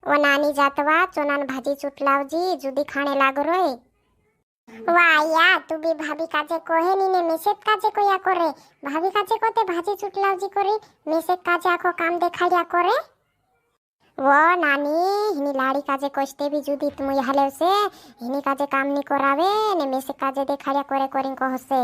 व नानी जातवा चोनान भाजी चुटलावजी जुदी खाणे लागो रोय। वाया तू भी भाभी काजे कोहे नी ने मेसेज काजे कोया करे भाभी काजे कोते भाजी चुटलावजी करे मेसेज काजे आखो काम देखाड्या करे। वो नानी हिनी लाड़ी काजे कोष्टे भी जुदी तुम यहाले से हिनी काजे काम नी करावे ने मेसेज काजे देखाड्या करे कोरिन को हसे।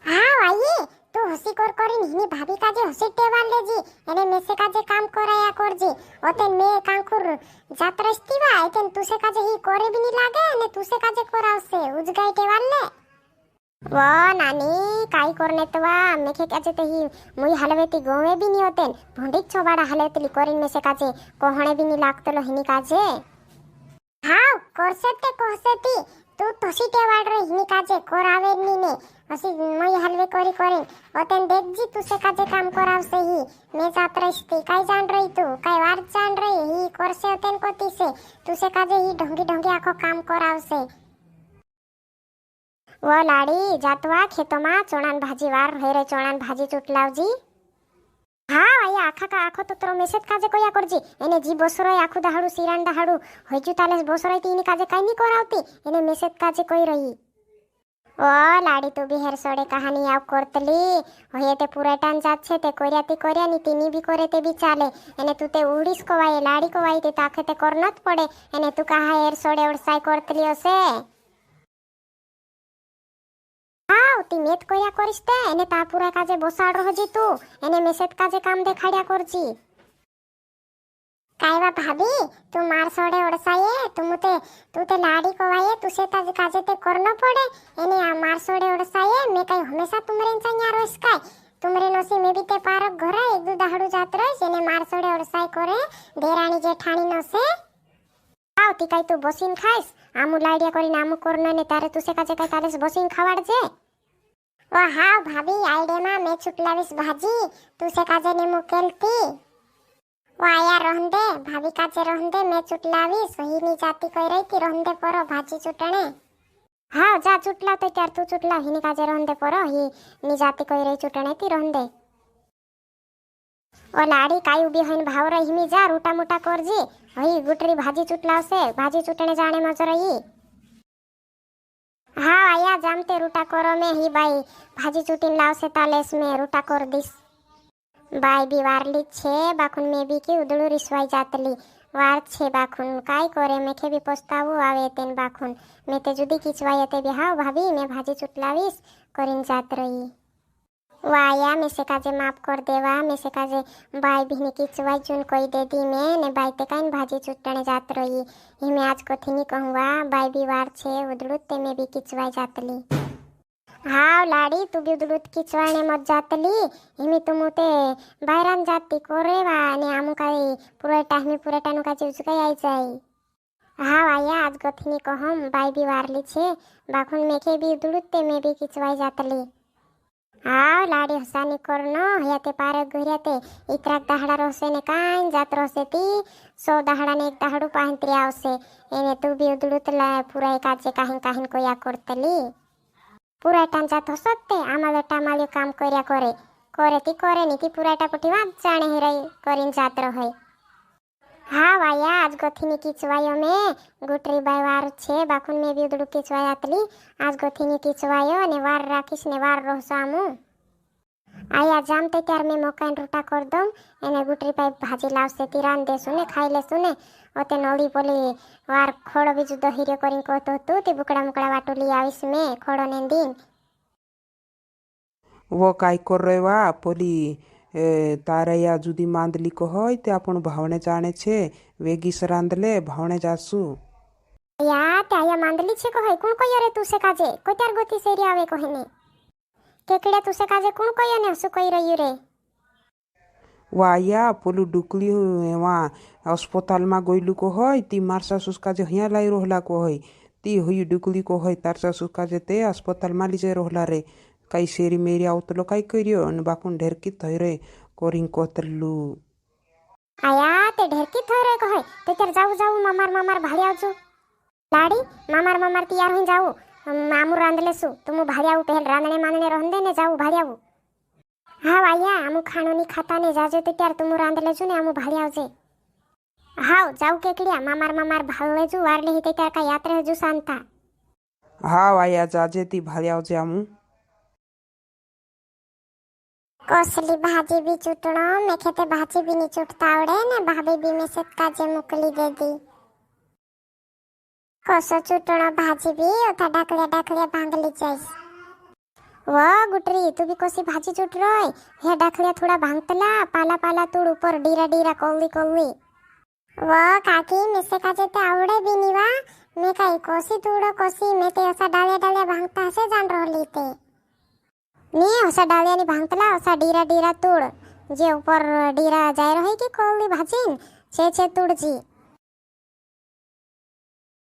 हाँ वाई तू हसी कोर कोरिन हिनी भाभी काजे हसी टेवाल लेजी एने मेसेज काजे काम कराया करजी ओते मे कांकुर जात्रस्तीवा एतेन तुसे काजे ही कोरे भी नी लागे ने तुसे काजे करावसे उजगाई टेवाल ले। वो नानी काई करने तवा मेखे काजे ते ही मुई हलवेती गोवे भी नी होतेन भोंडिक छोबाड़ा हलवेतली कोरिन में से काजे कोहणे भी नी लागतलो हिनी काजे। हाँ कोरसेते कोहसेती तू तोसी टेवाड़ रे हिनी काजे कोरावे नी ने हसी मुई हलवे कोरी कोरिन ओतेन देखजी तुसे काजे काम करावसे ही मैं जात रहीती काई जान रही तू काई वार जान रही ही कोरसे ओतेन कोती से तुसे काजे ही ढोंगी ढोंगी आखो काम करावसे। वो लाड़ी जातवा खेतोमा चोणान भाजी वार हेरे चोणान भाजी चुटलावजी। हाँ आया आखा का आखो तो तरो मेसेज काजे कोया करजी एने जी बोसरोय आखु दाहाडू सिरान दाहाडू होजू तालेस बोसरोय तीनी काजे काई नी करावती एने मेसेज काजे कोई रही। ओ लाड़ी तू भी हेर सोडे कहानी आव करतली होये ते पूरा टान जात छे ते कोर्या नी तीनी भी करे ते भी चाले एने तू ते उड़ीस को वाये लाड़ी को वाई ते ताखे ते करनत पड़े एने तू कहा हेर सोडे उड़साई करतली हसे। ती मेत कोया करिसते एने ता पूरा काजे बोसाड़ रहजी तू एने मेसेज काजे काम देखाड्या करजी। कायवा भाभी तू मार सोडे ओडसाये तू ते लाड़ी को वाये तुसे ताज काजे ते करनो पड़े एने आ मार सोडे ओडसाये मैं काई हमेशा तुमरेन चाया रोस काय तुमरे नोसी में भी ते पारक घर एक दो दाहडू जात रहिस एने मार सोडे ओडसाय करे देराणी जेठाणी नोसे। आव ती काई तू बसीन खाइस आमु लाड़िया करीने आमु करनो ने तारे तुसे काजे काई तालेस बसीन खावाडजे। ओ हाँ भाभी आईडे मा मैं चुटलाविस भाजी तुसे काजे ने मुकेलती वो आया रहंदे भाभी काजे रहंदे मैं चुटलाविस ही नी जाती कोई रही थी रहंदे परो भाजी चुटणे। हाँ जा चुटला तो त्यार तू चुटला ही नी काजे रहंदे परो ही नी जाती कोई रही चुटणे ती रहंदे। ओ लाड़ी काई उबी होइन भाव रही हिमी जा रूटा मुटा करजी हई गुटरी भाजी चुटलावसे भाजी चुटणे जाने मज रही। हाँ आया जामते रूटा करो में ही बाई भाजी चुटीन लावसे तालेस में रूटा कर दिस बाई भी वारली छे बाखुन में भी की उदड़ू रिसवाई जातली वार छे बाखुन काई करे मेखे भी पछतावू आवे तेन बाखुन मैं ते जुदी किचवाई ते भी हाँ भाभी मैं भाजी चुटलाविस करिन जात रही। वाया में से काजे माफ कर देवा में से काजे बाई भी किचवाई चुन कोई दे दी मैं ने बाई ते काइन भाजी चुटने जात रही ही मैं आज को थी नहीं कहूँगा बाई भी वार छे उदड़ुत ते में भी किचवाई जातली। हाँ लाड़ी तू भी उदड़ुत किचवाने मत जातली हिमी तुम ते बाहरान जाती कोरेवा ने आमु काई पूरे टाइम का चिवच काई आई जाई। हाँ वाया आज को थी नहीं कहूँ बाई भी वारली छे बाखुन मेखे भी उदड़ुत ते में भी किचवाई जातली। हाँ लाड़ी हसानी करनो हयाते पारे गुरियाते इतराक दाहड़ा रोसे ने काइन जात रोसे ती 100 दाहड़ा ने एक दाहड़ू पाहंत्री आवसे एने तू भी उदड़ुत ला पूरा काजे काहिन काहिन कोया करतली पूरा टान जात होसते आमाले टामाले काम कर्या करे ती करे नी ती पूरा टापटी वात जाने ही रही करिन जात रहे। हाँ वाया आज गोथीनी किचवायो में गुटरी बाई वार छे बाखुन में भी उदड़ू किचवाई आतली आज गोथीनी किचवायो ने वार राखीस ने वार रोसामू आया जामते त्यार में मोकाइन रूटा कर दूं एने गुटरी पाई भाजी लावसे तिरान देसु ने खाई लेसु ने ओते नोली बोली वार खोड़ो भी जुदो हिरियो करिन कहतो तू ती बुकड़ा मुकड़ा वाटोली आविस में खोड़ो ने दिन वो काय कर रे वा पोली तारे या जुदी मांदली को होय ते आपण भावने जाने छे वेगी सरांदले भावने जासु या त्या मांदली छे को होय कोण कोयो रे तुसे काजे कोत्यार गोती सेरी आवे को हेने केकड़े तुसे काजे कोण कोयो ने हसु कोई रही रे वाया पोलू डुकली वा अस्पताल मा गइलु को होय ती मारसा सुस्का जे हिया लाई रोहला को होय ती हुई डुकली को होय तारसा सुस्का जे ते अस्पताल मा लिजे रोहला रे काई सेरी मेरी आवतलो काई करियो न बाकुन ढेरकी थयरे कोरिंग कोतरलू आया ते ढेरकी थयरे को होय ते तर जाऊ मामार भाड़ी आवजो लाड़ी मामार तैयार होई जाऊ मामू रांदलेसु तुमु भाड़ी आऊ पहल रांदने मानने रहंदे ने जाऊ भाड़ी आऊ। हाँ आया आमु खानो नी खाता ने जाजो ते त्यार तुमु रांदलेजो ने आमु भाड़ी आवजे हाव जाऊ केकड्या मामार भाले जू वारले हिते त्या का यात्रे जू सांगता हाव आया जाजे ती भाल्याव जामू कसली भाजी बी चुटणो मैं खेते भाजी बी नहीं चुटता आवडे ने भाभी बी में से काजे मोकली दे दी कसो चुटणो भाजी बी ओथा डाकल्या भांगली जाईस व गुटरी तू भी कशी भाजी चुट रोय हे डाकल्या थोड़ा भांगतला पाला तूड़ ऊपर डीरा कोली व काकी मिसे काजे ते आवडे बी नहीं वा मैं काई कोसी तूड़ो कोसी मैं ते असा डाल्या भांगता हसे जान रोली ते नी असा डाल्या नी भांगतला असा डीरा तूड़ जे ऊपर डीरा जाय रही की कोली भाजीन छे तूड़ जी